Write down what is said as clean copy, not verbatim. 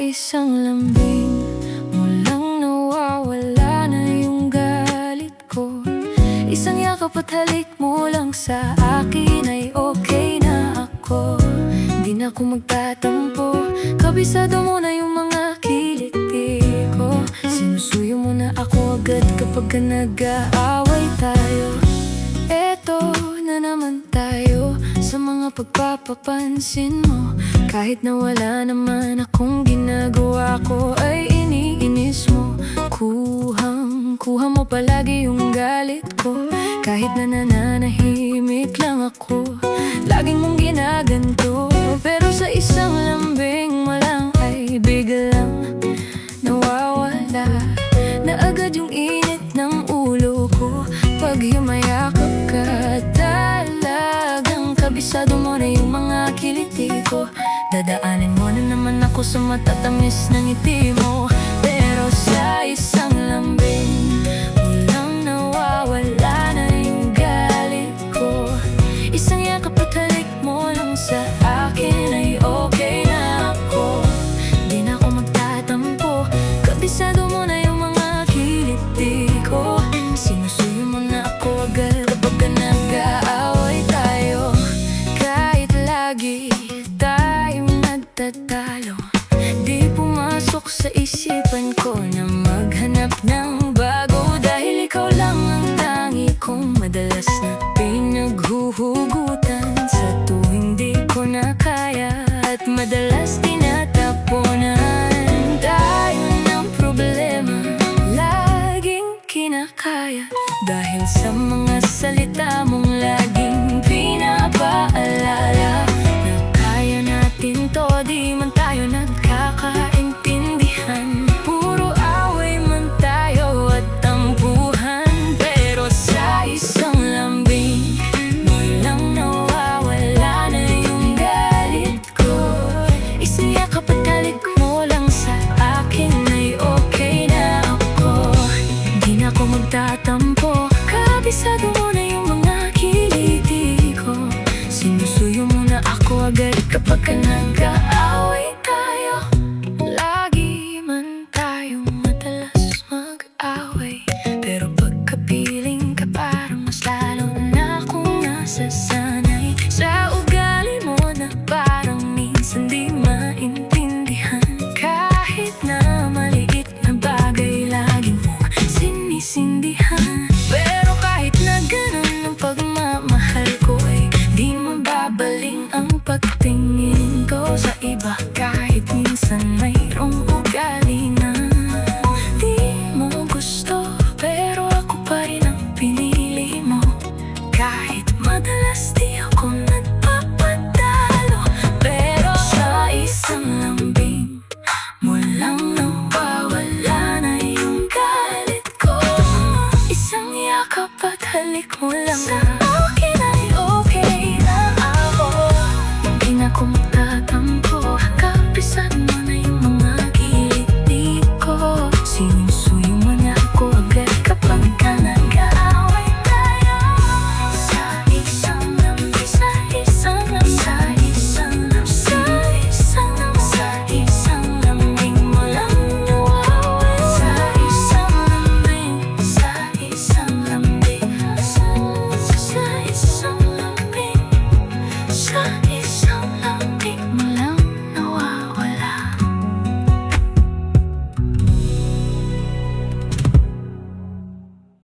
isang lambing mo lang nawawala na yung galit ko. Isang yakap at halik mo lang sa akin ay okay na ako. Di na ako magtatampo, kabisado mo na yung mga kiliti ko. Sinusuyo mo na ako agad kapag nag-aaway tayo. Eto na naman tayo sa mga pagpapapansin mo. Kahit na wala naman akong ginagawa ko ay iniinis mo. Kuha mo palagi yung galit ko. Kahit na nananahimik lang ako, laging mong ginaganto. Pero sa isang lambing mo lang ay biglang nawawala na agad yung init ng ulo ko. Pag yumayakap ka, talagang kabisado mo na yung mga kiliti ko. Dadaanin mo na naman ako sa matatamis ng ngiti mo. Pero sa isang lambing mo lang nawawala na yung galit ko. Isang yakap at halik mo lang sa akin ay okay na ako. Di na ako magtatampo, kabisado mo na yung mga kiliti ko. Sinusuyo mo na ako agad kapag nag-aaway tayo. Kahit lagi tatalo, di pumasok sa isipan ko na maghanap ng bago. Dahil ikaw lang ang tangi kong madalas na pinaghuhugutan sa tuwing di ko na kaya at madalas tinatapunan. Tayo ng problema laging kinakaya dahil sa mga salita mong laging pinapaalala. Di man tayo nagkakaintindi.